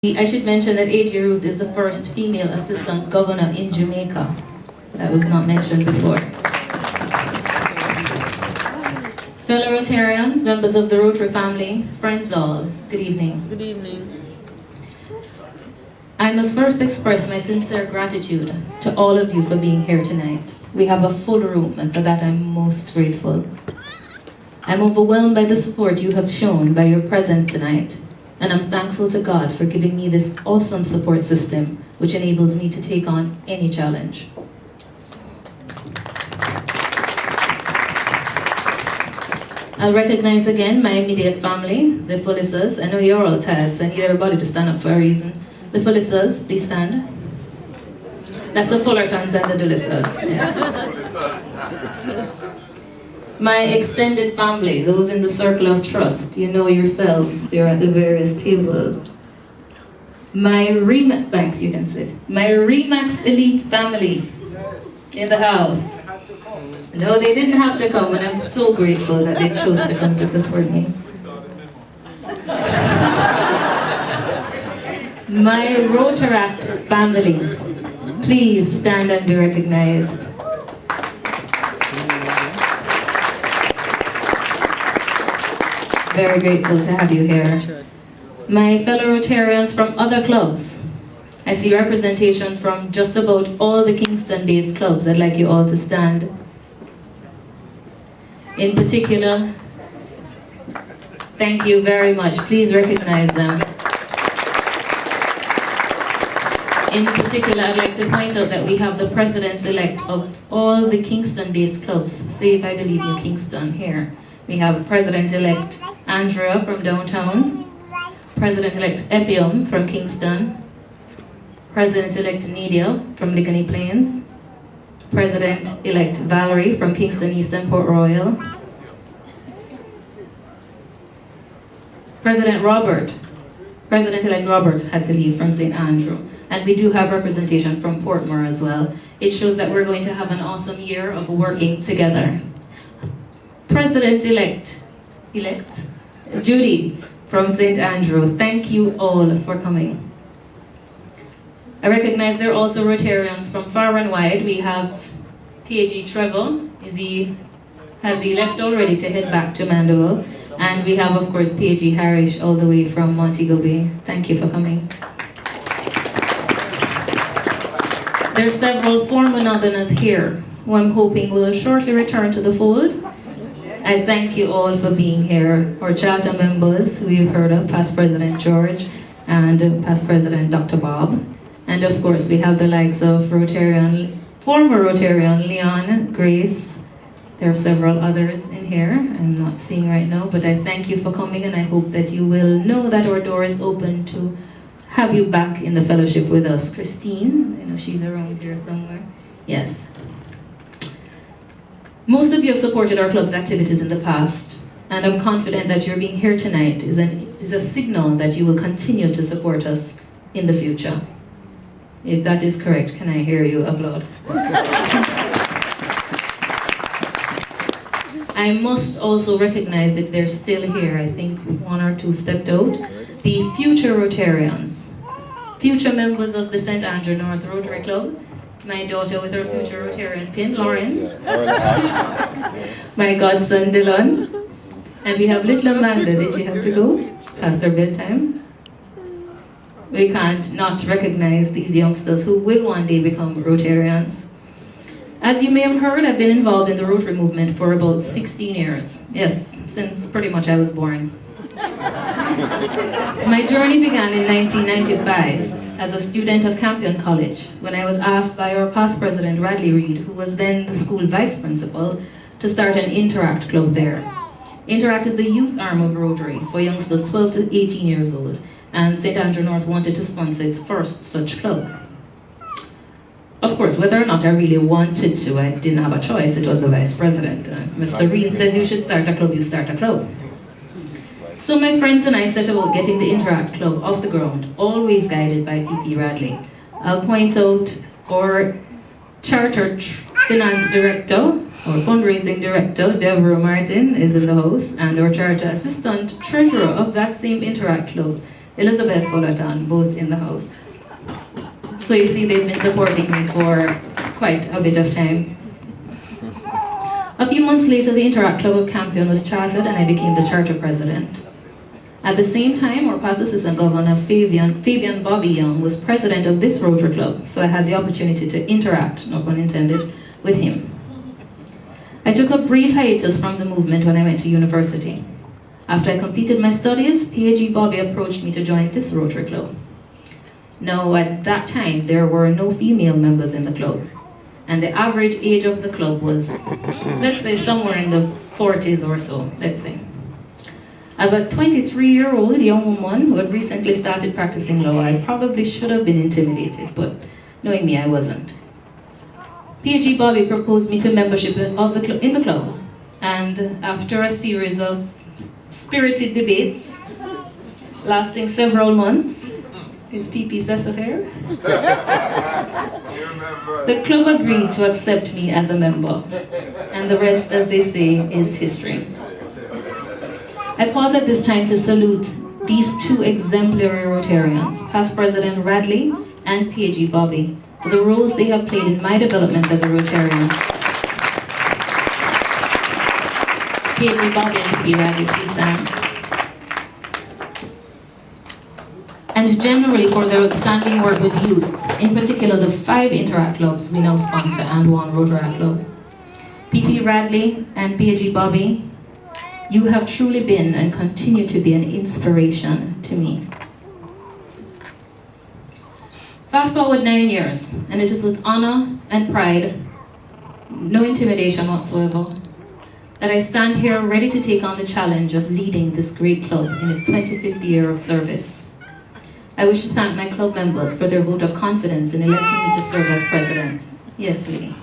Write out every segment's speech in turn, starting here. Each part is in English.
I should mention that A.J. Ruth is the first female assistant governor in Jamaica. That was not mentioned before. Fellow Rotarians, members of the Rotary family, friends all, good evening. Good evening. I must first express my sincere gratitude to all of you for being here tonight. We have a full room, and for that I'm most grateful. I'm overwhelmed by the support you have shown by your presence tonight, and I'm thankful to God for giving me this awesome support system, which enables me to take on any challenge. I'll recognize again my immediate family, the Fullissers. I know you're all tired, so I need everybody to stand up for a reason. The Fullissers, please stand. That's the Fullertons and the DeLissers. Yes. My extended family, those in the circle of trust, you know yourselves, you're at the various tables. My Remax, thanks, you can sit. My Remax Elite family in the house. No, they didn't have to come, and I'm so grateful that they chose to come to support me. My Rotaract family, please stand and be recognized. Very grateful to have you here. My fellow Rotarians from other clubs. I see representation from just about all the Kingston-based clubs. I'd like you all to stand. In particular, thank you very much. Please recognize them. In particular, I'd like to point out that we have the presidents-elect of all the Kingston-based clubs, save, I believe, New Kingston here. We have President-elect Andrea from downtown, President-elect Effium from Kingston, President-elect Nidia from Ligony Plains, President-elect Valerie from Kingston East and Port Royal, President-elect Robert had to leave from St. Andrew, and we do have representation from Portmore as well. It shows that we're going to have an awesome year of working together. President-elect Judy from St. Andrew, thank you all for coming. I recognize there are also Rotarians from far and wide. We have PAG Trevor. Has he left already to head back to Mandeville? And we have, of course, PAG Harish all the way from Montego Bay. Thank you for coming. There are several former Northerners here who I'm hoping will shortly return to the fold. I thank you all for being here. Our charter members who you've heard of, past President George and past President Dr. Bob. And of course we have the likes of former Rotarian Leon, Grace. There are several others in here I'm not seeing right now, but I thank you for coming, and I hope that you will know that our door is open to have you back in the fellowship with us. Christine, I know she's around here somewhere. Yes. Most of you have supported our club's activities in the past, and I'm confident that your being here tonight is a signal that you will continue to support us in the future. If that is correct, can I hear you applaud? I must also recognize that they're still here. I think one or two stepped out. The future Rotarians, future members of the St. Andrew North Rotary Club, my daughter with her future Rotarian pin, Lauren, my godson, Dylan, and we have little Amanda. Did she have to go past her bedtime? We can't not recognize these youngsters who will one day become Rotarians. As you may have heard, I've been involved in the Rotary movement for about 16 years. Yes, since pretty much I was born. My journey began in 1995 as a student of Campion College when I was asked by our past president, Radley Reed, who was then the school vice principal, to start an Interact club there. Interact is the youth arm of Rotary for youngsters 12 to 18 years old, and St. Andrew North wanted to sponsor its first such club. Of course, whether or not I really wanted to, I didn't have a choice. It was the vice president. Mr. Reed says you should start a club, you start a club. So my friends and I set about getting the Interact Club off the ground, always guided by P.P. Radley. I'll point out our charter finance director, our fundraising director, Deborah Martin, is in the house, and our charter assistant treasurer of that same Interact Club Elizabeth Fullerton, both in the house. So you see, they've been supporting me for quite a bit of time. A few months later, the Interact Club of Campion was chartered and I became the charter president. At the same time, our past assistant governor, Fabian Bobby Young, was president of this Rotary Club, so I had the opportunity to interact, no pun intended, with him. I took a brief hiatus from the movement when I went to university. After I completed my studies, PAG Bobby approached me to join this Rotary Club. Now, at that time, there were no female members in the club, and the average age of the club was, let's say, somewhere in the 40s or so, let's say. As a 23-year-old young woman who had recently started practicing law, I probably should have been intimidated, but knowing me, I wasn't. PAG Bobby proposed me to membership in the club, and after a series of spirited debates lasting several months, is PP Cecil here? The club agreed to accept me as a member, and the rest, as they say, is history. I pause at this time to salute these two exemplary Rotarians, past President Radley and PAG Bobby, for the roles they have played in my development as a Rotarian. PAG Bobby and PP Radley, please stand. And generally for their outstanding work with youth, in particular the 5 Interact clubs we now sponsor and 1 Rotaract club. PP Radley and PAG Bobby, you have truly been and continue to be an inspiration to me. Fast forward 9 years, and it is with honor and pride, no intimidation whatsoever, that I stand here ready to take on the challenge of leading this great club in its 25th year of service. I wish to thank my club members for their vote of confidence in electing me to serve as president. Yes, lady.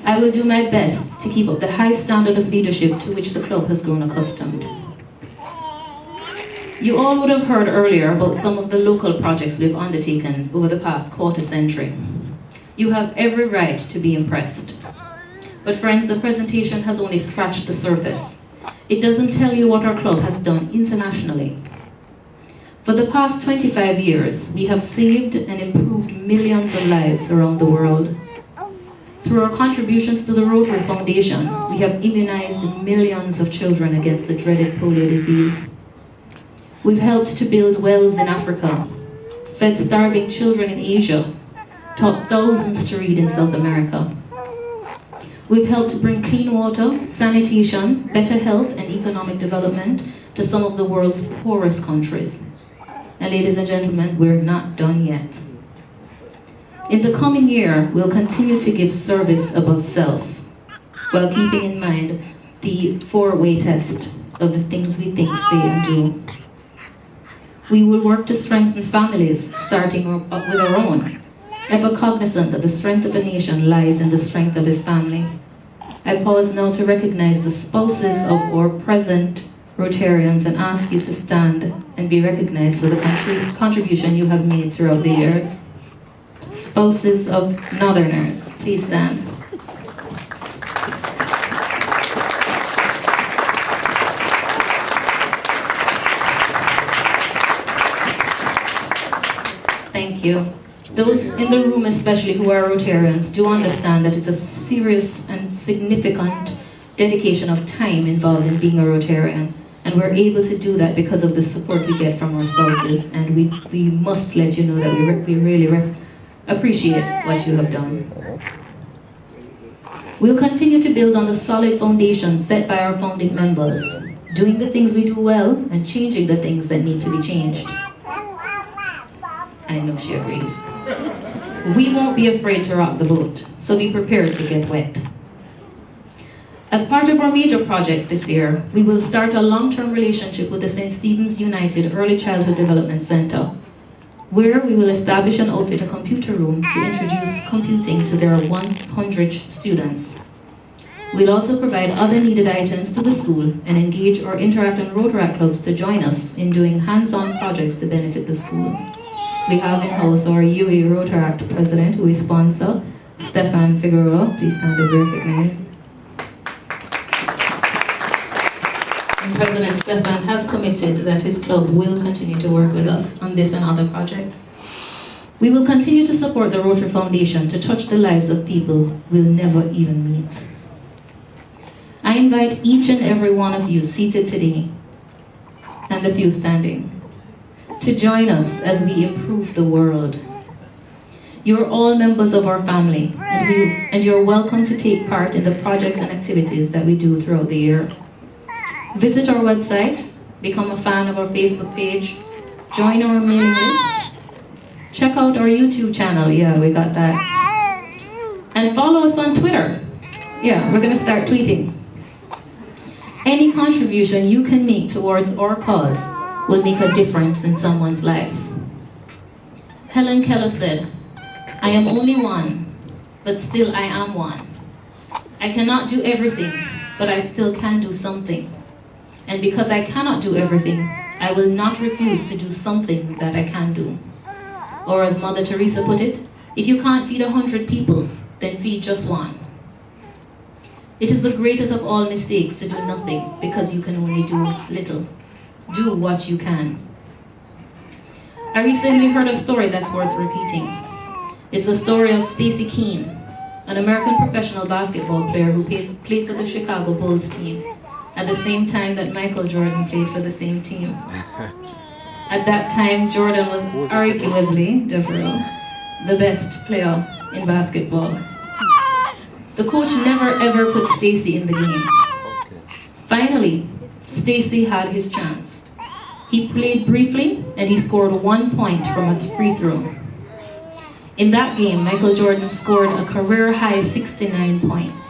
I will do my best to keep up the high standard of leadership to which the club has grown accustomed. You all would have heard earlier about some of the local projects we've undertaken over the past quarter century. You have every right to be impressed. But friends, the presentation has only scratched the surface. It doesn't tell you what our club has done internationally. For the past 25 years, we have saved and improved millions of lives around the world. Through our contributions to the Rotary Foundation, we have immunized millions of children against the dreaded polio disease. We've helped to build wells in Africa, fed starving children in Asia, taught thousands to read in South America. We've helped to bring clean water, sanitation, better health, and economic development to some of the world's poorest countries. And ladies and gentlemen, we're not done yet. In the coming year, we'll continue to give service above self, while keeping in mind the 4-way test of the things we think, say, and do. We will work to strengthen families, starting with our own, ever cognizant that the strength of a nation lies in the strength of his family. I pause now to recognize the spouses of our present Rotarians and ask you to stand and be recognized for the contribution you have made throughout the years. Spouses of Northerners, please stand. Thank you. Those in the room, especially who are Rotarians, do understand that it's a serious and significant dedication of time involved in being a Rotarian. And we're able to do that because of the support we get from our spouses. And we must let you know that we really appreciate what you have done. We'll continue to build on the solid foundation set by our founding members, doing the things we do well and changing the things that need to be changed. I know she agrees. We won't be afraid to rock the boat, so be prepared to get wet. As part of our major project this year, we will start a long-term relationship with the St. Stephen's United Early Childhood Development Center, where we will establish and outfit a computer room to introduce computing to their 100 students. We'll also provide other needed items to the school and engage our Interact and Rotaract clubs to join us in doing hands-on projects to benefit the school. We have in-house our UE Rotaract president, who we sponsor, Stefan Figueroa. Please stand and be recognized. and President Stefan has committed that his club will continue to work with us on this and other projects. We will continue to support the Rotary Foundation to touch the lives of people we'll never even meet. I invite each and every one of you seated today, and the few standing, to join us as we improve the world. You are all members of our family, and you're welcome to take part in the projects and activities that we do throughout the year. Visit our website, become a fan of our Facebook page, join our mailing list, check out our YouTube channel, yeah, we got that, and follow us on Twitter. Yeah, we're gonna start tweeting. Any contribution you can make towards our cause will make a difference in someone's life. Helen Keller said, "I am only one, but still I am one. I cannot do everything, but I still can do something. And because I cannot do everything, I will not refuse to do something that I can do." Or as Mother Teresa put it, if you can't feed 100 people, then feed just one. It is the greatest of all mistakes to do nothing because you can only do little. Do what you can. I recently heard a story that's worth repeating. It's the story of Stacey Keene, an American professional basketball player who played for the Chicago Bulls team at the same time that Michael Jordan played for the same team. At that time, Jordan was arguably, the best player in basketball. The coach never ever put Stacey in the game. Finally, Stacey had his chance. He played briefly and he scored 1 point from a free throw. In that game, Michael Jordan scored a career-high 69 points.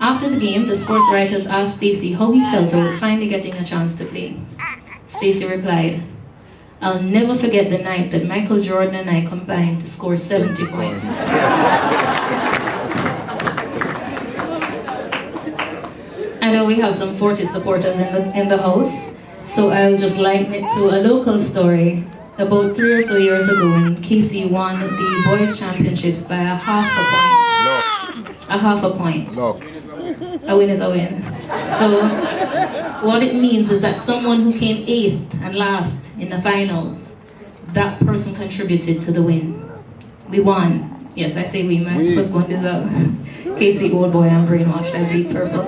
After the game, the sports writers asked Stacey how he felt about finally getting a chance to play. Stacey replied, "I'll never forget the night that Michael Jordan and I combined to score 70 points." I know we have some Fortis supporters in the house, so I'll just liken it to a local story. About 3 or so years ago when KC won the boys' championships by a half a point. No. A half a point. No. A win is a win. So what it means is that someone who came 8th and last in the finals, that person contributed to the win. We won. Yes, I say we, my husband as well. KC, old boy, I'm brainwashed, I bleed purple.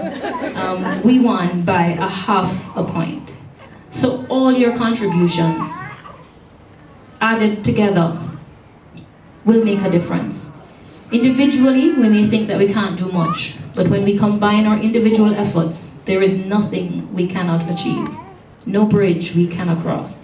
We won by a half a point. So all your contributions added together will make a difference. Individually, we may think that we can't do much, but when we combine our individual efforts, there is nothing we cannot achieve. No bridge we cannot cross.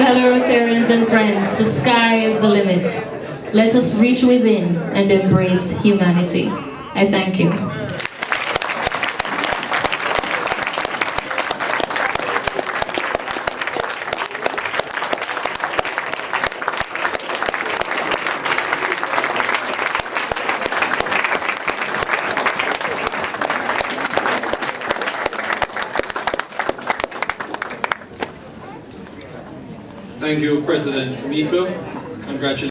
Fellow Rotarians and friends, the sky is the limit. Let us reach within and embrace humanity. I thank you. Thank you, President Kameika. Congratulations.